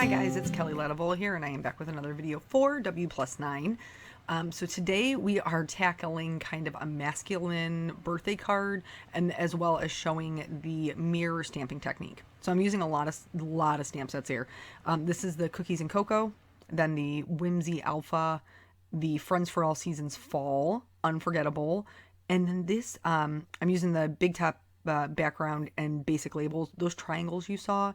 Hi guys, it's Kelly Lativola here, and I am back with another video for W+9. So today we are tackling kind of a masculine birthday card, and as well as showing the mirror stamping technique. So I'm using a lot of stamp sets here. This is the Cookies and Cocoa, then the Whimsy Alpha, the Friends for All Seasons Fall, Unforgettable, and then this I'm using the Big Top background and basic labels. Those triangles you saw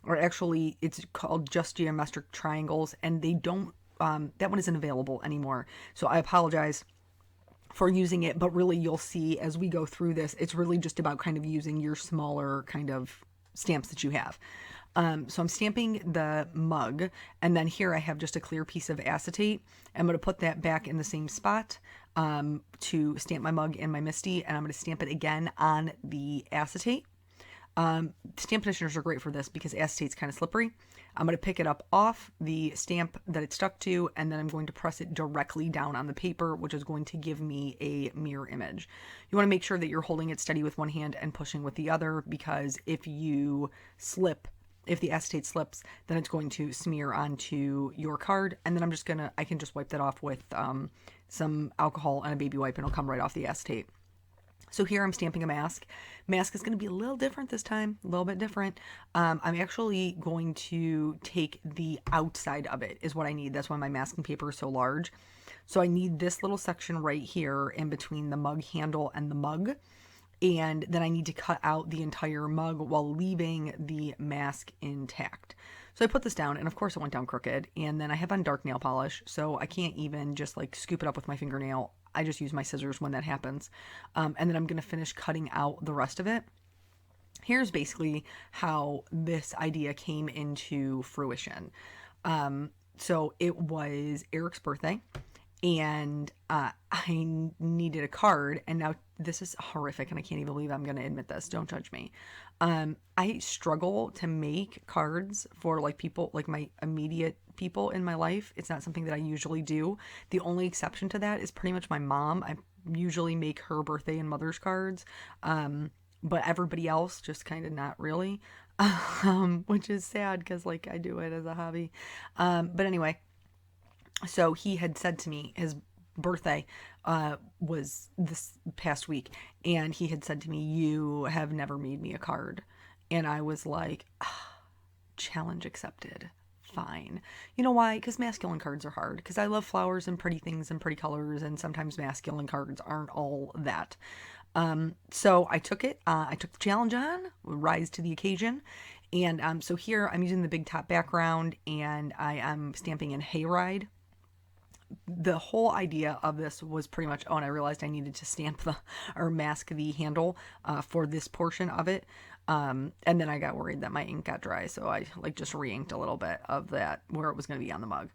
are actually, it's called Just Geometric Triangles, and they don't, that one isn't available anymore. So I apologize for using it, but really you'll see as we go through this, it's really just about kind of using your smaller kind of stamps that you have. So I'm stamping the mug, and then here I have just a clear piece of acetate. I'm going to put that back in the same spot to stamp my mug and my Misty, and I'm going to stamp it again on the acetate. Stamp conditioners are great for this because acetate's kind of slippery. I'm going to pick it up off the stamp that it's stuck to, and then I'm going to press it directly down on the paper, which is going to give me a mirror image. You want to make sure that you're holding it steady with one hand and pushing with the other, because if you slip, if the acetate slips, then it's going to smear onto your card, and then I can just wipe that off with some alcohol and a baby wipe, and it'll come right off the acetate. So here I'm stamping a mask. Mask is going to be a little different this time, a little bit different. I'm actually going to take the outside of it is what I need. That's why my masking paper is so large. So I need this little section right here in between the mug handle and the mug. And then I need to cut out the entire mug while leaving the mask intact. So I put this down, and of course it went down crooked, and then I have on dark nail polish, so I can't even just like scoop it up with my fingernail. I just use my scissors when that happens. And then I'm going to finish cutting out the rest of it. Here's basically how this idea came into fruition. So it was Eric's birthday, and I needed a card, and now this is horrific, and I can't even believe I'm going to admit this. Don't judge me. I struggle to make cards for like people, like my immediate people in my life. It's not something that I usually do. The only exception to that is pretty much my mom. I usually make her birthday and mother's cards, but everybody else just kind of not really, which is sad because like I do it as a hobby. But anyway, so he had said to me his birthday was this past week, and he had said to me, "You have never made me a card." And I was like, challenge accepted. Fine. You know why? Because masculine cards are hard. Because I love flowers and pretty things and pretty colors, and sometimes masculine cards aren't all that. So I took it. I took the challenge on, rise to the occasion. And so here I'm using the Big Top background, and I am stamping in Hayride. The whole idea of this was pretty much, and I realized I needed to stamp or mask the handle for this portion of it. And then I got worried that my ink got dry, so I like just re-inked a little bit of that where it was going to be on the mug.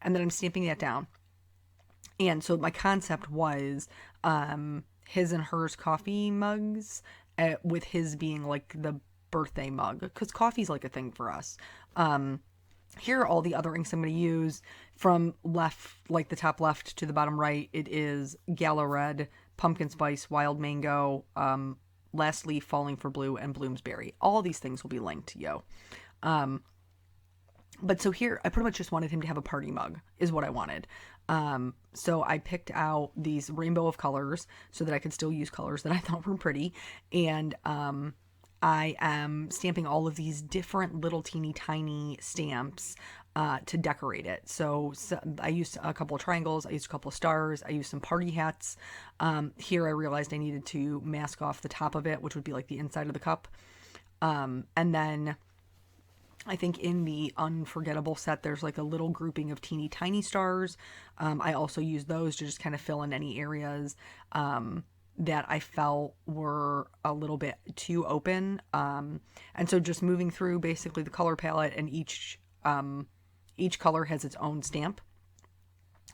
And then I'm stamping that down. And so my concept was his and hers coffee mugs, with his being like the birthday mug, because coffee's like a thing for us. Here are all the other inks I'm going to use. From left, like the top left to the bottom right, it is Gala Red, Pumpkin Spice, Wild Mango, Last Leaf, Falling for Blue, and Bloomsbury. All these things will be linked, yo. But so here, I pretty much just wanted him to have a party mug, is what I wanted. So I picked out these rainbow of colors so that I could still use colors that I thought were pretty. And I am stamping all of these different little teeny tiny stamps to decorate it. So I used a couple of triangles, I used a couple of stars, I used some party hats. Here I realized I needed to mask off the top of it, which would be like the inside of the cup. And then I think in the Unforgettable set, there's like a little grouping of teeny tiny stars. I also use those to just kind of fill in any areas that I felt were a little bit too open. And so just moving through basically the color palette, and each color has its own stamp.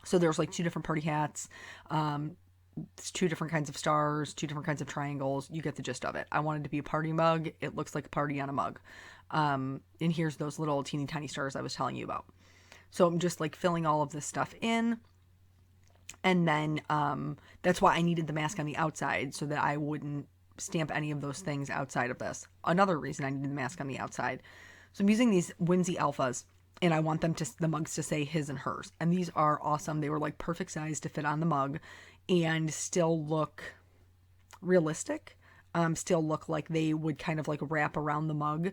So there's like two different party hats, two different kinds of stars, two different kinds of triangles. You get the gist of it. I wanted to be a party mug. It looks like a party on a mug. And here's those little teeny tiny stars I was telling you about. So I'm just like filling all of this stuff in. And then that's why I needed the mask on the outside, so that I wouldn't stamp any of those things outside of this. Another reason I needed the mask on the outside. So I'm using these Whimsy Alphas. and I want the mugs to say his and hers. And these are awesome. They were like perfect size to fit on the mug and still look realistic. Still look like they would kind of like wrap around the mug.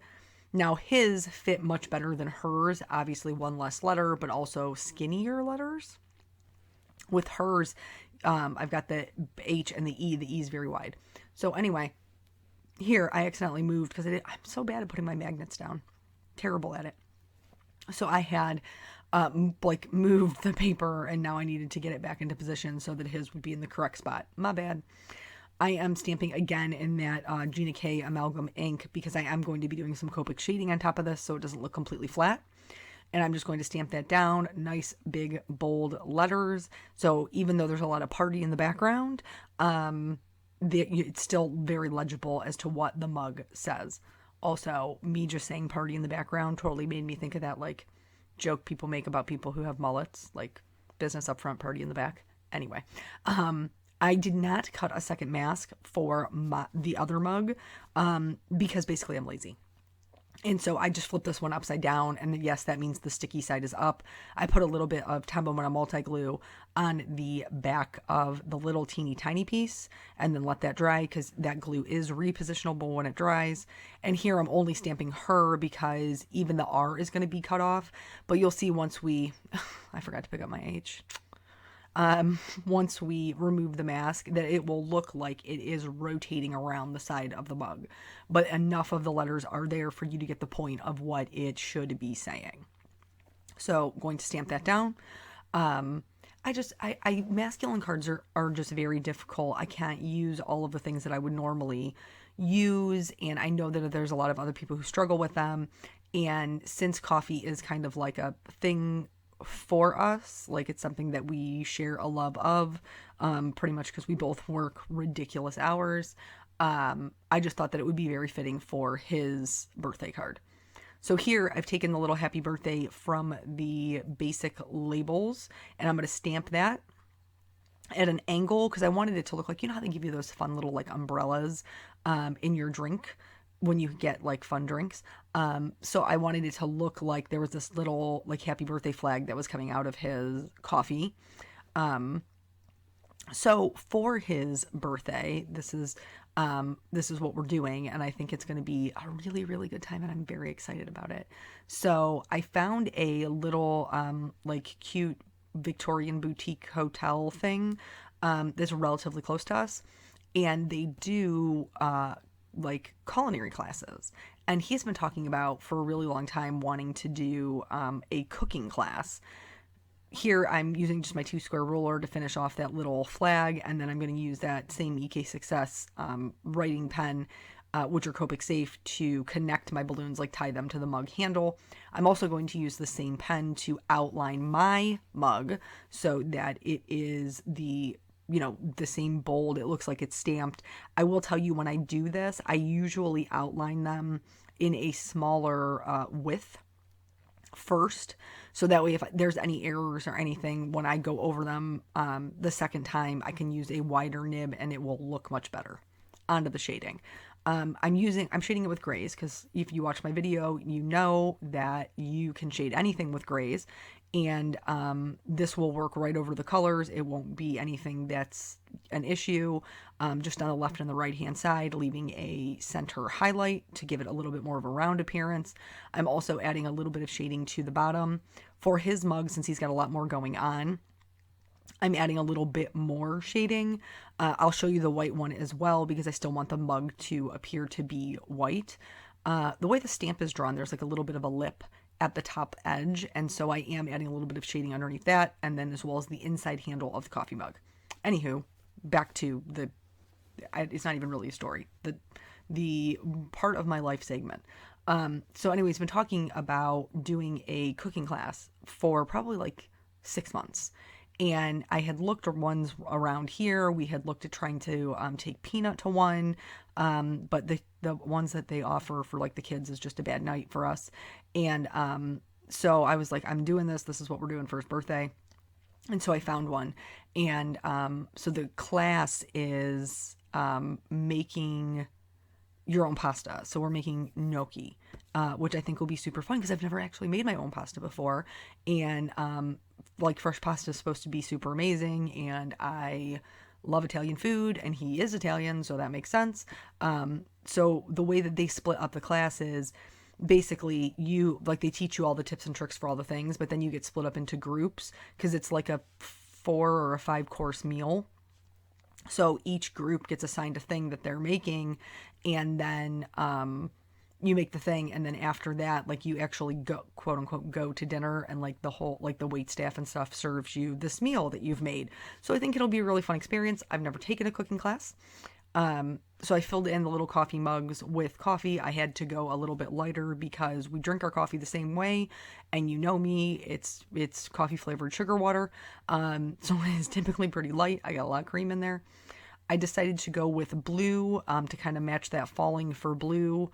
Now his fit much better than hers. Obviously one less letter, but also skinnier letters. With hers, I've got the H and the E. The E is very wide. So anyway, here I accidentally moved because I'm so bad at putting my magnets down. Terrible at it. So I had like moved the paper, and now I needed to get it back into position so that his would be in the correct spot. My bad. I am stamping again in that Gina K amalgam ink because I am going to be doing some Copic shading on top of this so it doesn't look completely flat. And I'm just going to stamp that down. Nice big bold letters. So even though there's a lot of party in the background, it's still very legible as to what the mug says. Also, me just saying party in the background totally made me think of that like joke people make about people who have mullets, like business up front, party in the back. Anyway, I did not cut a second mask for the other mug because basically I'm lazy. And so I just flipped this one upside down, and yes, that means the sticky side is up. I put a little bit of Tambomona multi-glue on the back of the little teeny tiny piece and then let that dry because that glue is repositionable when it dries. And here I'm only stamping her because even the R is going to be cut off, but you'll see once I forgot to pick up my H. Once we remove the mask, that it will look like it is rotating around the side of the mug. But enough of the letters are there for you to get the point of what it should be saying. So going to stamp that down. Masculine cards are just very difficult. I can't use all of the things that I would normally use. And I know that there's a lot of other people who struggle with them. And since coffee is kind of like a thing for us, like it's something that we share a love of, pretty much because we both work ridiculous hours, I just thought that it would be very fitting for his birthday card. So here I've taken the little happy birthday from the basic labels, and I'm going to stamp that at an angle because I wanted it to look like, you know how they give you those fun little like umbrellas in your drink when you get like fun drinks. So I wanted it to look like there was this little like happy birthday flag that was coming out of his coffee. So for his birthday, this is what we're doing, and I think it's going to be a really, really good time, and I'm very excited about it. So I found a little like cute Victorian boutique hotel thing that's relatively close to us, and they do like culinary classes. And he's been talking about for a really long time wanting to do a cooking class. Here I'm using just my 2 square ruler to finish off that little flag, and then I'm going to use that same EK Success writing pen, which are Copic safe, to connect my balloons, like tie them to the mug handle. I'm also going to use the same pen to outline my mug so that it is the same bold. It looks like it's stamped. I will tell you, when I do this, I usually outline them in a smaller width first, so that way if there's any errors or anything when I go over them the second time, I can use a wider nib and it will look much better onto the shading. I'm shading it with grays because if you watch my video, you know that you can shade anything with grays, and this will work right over the colors. It won't be anything that's an issue. Just on the left and the right hand side, leaving a center highlight to give it a little bit more of a round appearance. I'm also adding a little bit of shading to the bottom. For his mug, since he's got a lot more going on, I'm adding a little bit more shading. I'll show you the white one as well because I still want the mug to appear to be white. The way the stamp is drawn, there's like a little bit of a lip at the top edge, and so I am adding a little bit of shading underneath that, and then as well as the inside handle of the coffee mug. Anywho, back to it's not even really a story, the part of my life segment. So anyways, been talking about doing a cooking class for probably like 6 months. And I had looked at ones around here. We had looked at trying to take Peanut to one, but the ones that they offer for like the kids is just a bad night for us. And so I was like, I'm doing this. This is what we're doing for his birthday. And so I found one. And so the class is making your own pasta. So we're making gnocchi, which I think will be super fun because I've never actually made my own pasta before. And like fresh pasta is supposed to be super amazing, and I love Italian food, and he is Italian, so that makes sense. So the way that they split up the class is basically you like they teach you all the tips and tricks for all the things, but then you get split up into groups because it's like a 4 or 5 course meal. So each group gets assigned a thing that they're making, and then you make the thing, and then after that, like you actually go, quote unquote, go to dinner, and like the whole, like the wait staff and stuff serves you this meal that you've made. So I think it'll be a really fun experience. I've never taken a cooking class. So I filled in the little coffee mugs with coffee. I had to go a little bit lighter because we drink our coffee the same way, and you know me, it's coffee flavored sugar water. So it is typically pretty light. I got a lot of cream in there. I decided to go with blue to kind of match that falling for blue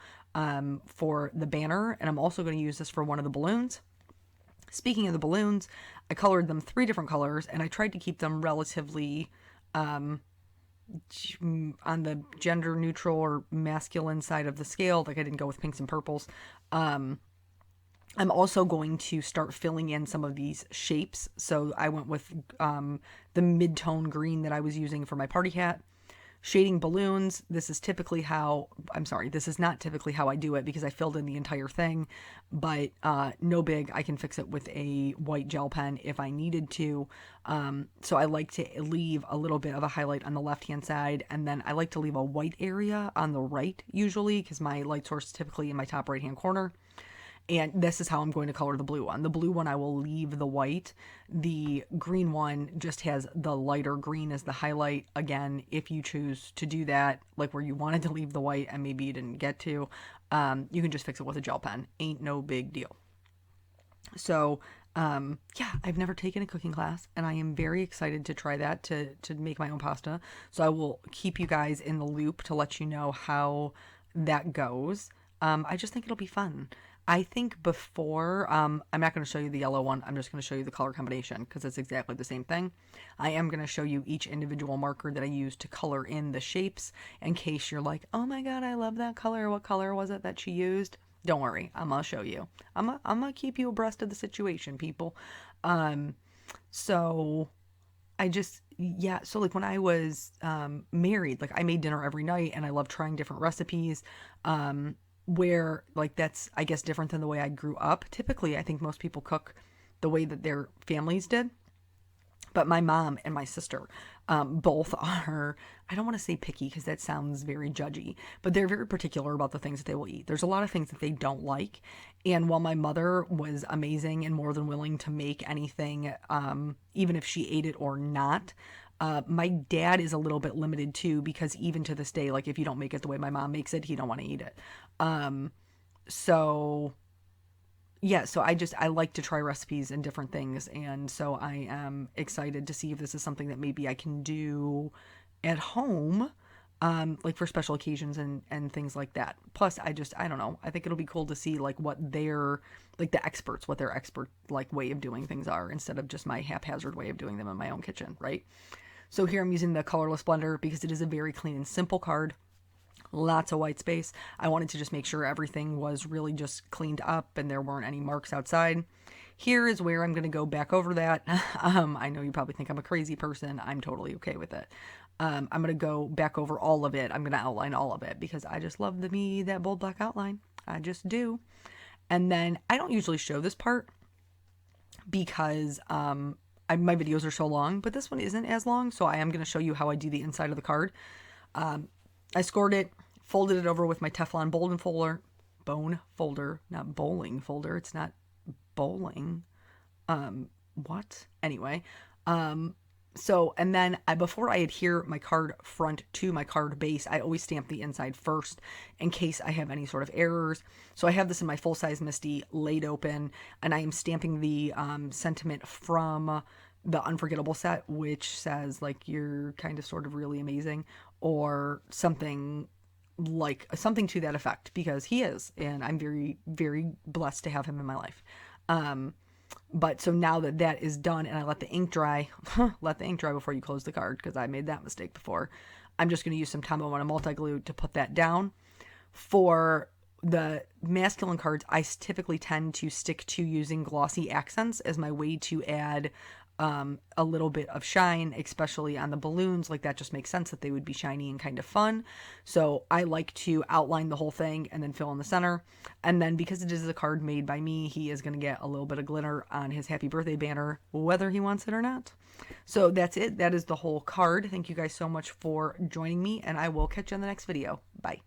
for the banner, and I'm also going to use this for one of the balloons. Speaking of the balloons, I colored them 3 different colors, and I tried to keep them relatively on the gender neutral or masculine side of the scale. Like I didn't go with pinks and purples. I'm also going to start filling in some of these shapes. So I went with the mid-tone green that I was using for my party hat. Shading balloons, this is not typically how I do it because I filled in the entire thing, but no big, I can fix it with a white gel pen if I needed to. So I like to leave a little bit of a highlight on the left-hand side, and then I like to leave a white area on the right usually because my light source is typically in my top right-hand corner. And this is how I'm going to color the blue one. The blue one, I will leave the white. The green one just has the lighter green as the highlight. Again, if you choose to do that, like where you wanted to leave the white and maybe you didn't get to, you can just fix it with a gel pen. Ain't no big deal. So, yeah, I've never taken a cooking class, and I am very excited to try that to make my own pasta. So I will keep you guys in the loop to let you know how that goes. I just think it'll be fun. I think before, I'm not going to show you the yellow one. I'm just going to show you the color combination because it's exactly the same thing. I am going to show you each individual marker that I use to color in the shapes in case you're like, oh my God, I love that color. What color was it that she used? Don't worry. I'm going to show you. I'm going to keep you abreast of the situation, people. So so like when I was married, like I made dinner every night and I love trying different recipes. Where like that's I guess different than the way I grew up. Typically, I think most people cook the way that their families did. But my mom and my sister both are, I don't want to say picky because that sounds very judgy, but they're very particular about the things that they will eat. There's a lot of things that they don't like. And while my mother was amazing and more than willing to make anything, even if she ate it or not, my dad is a little bit limited too, because even to this day, like if you don't make it the way my mom makes it, he don't want to eat it. So yeah, so I like to try recipes and different things. And so I am excited to see if this is something that maybe I can do at home, like for special occasions and things like that. Plus I don't know. I think it'll be cool to see like what their, like the experts, what their expert like way of doing things are instead of just my haphazard way of doing them in my own kitchen. Right. So here I'm using the colorless blender because it is a very clean and simple card. Lots of white space. I wanted to just make sure everything was really just cleaned up and there weren't any marks outside. Here is where I'm going to go back over that. I know you probably think I'm a crazy person. I'm totally okay with it. I'm going to go back over all of it. I'm going to outline all of it because I just love that bold black outline. I just do. And then I don't usually show this part because my videos are so long, but this one isn't as long. So I am going to show you how I do the inside of the card. I scored it, folded it over with my Teflon bone folder, not bowling folder. It's not bowling. What? Anyway. So, and then before I adhere my card front to my card base, I always stamp the inside first in case I have any sort of errors. So I have this in my full-size Misty laid open, and I am stamping the sentiment from the Unforgettable set, which says like you're kind of sort of really amazing, or something to that effect, because he is, and I'm very, very blessed to have him in my life. But so now that is done and I let the ink dry, let the ink dry before you close the card because I made that mistake before. I'm just going to use some Tombow and a multi-glue to put that down. For the masculine cards, I typically tend to stick to using Glossy Accents as my way to add a little bit of shine, especially on the balloons. Like, that just makes sense that they would be shiny and kind of fun. So I like to outline the whole thing and then fill in the center. And then, because it is a card made by me, he is going to get a little bit of glitter on his happy birthday banner, whether he wants it or not. So that's it. That is the whole card. Thank you guys so much for joining me, and I will catch you in the next video. Bye.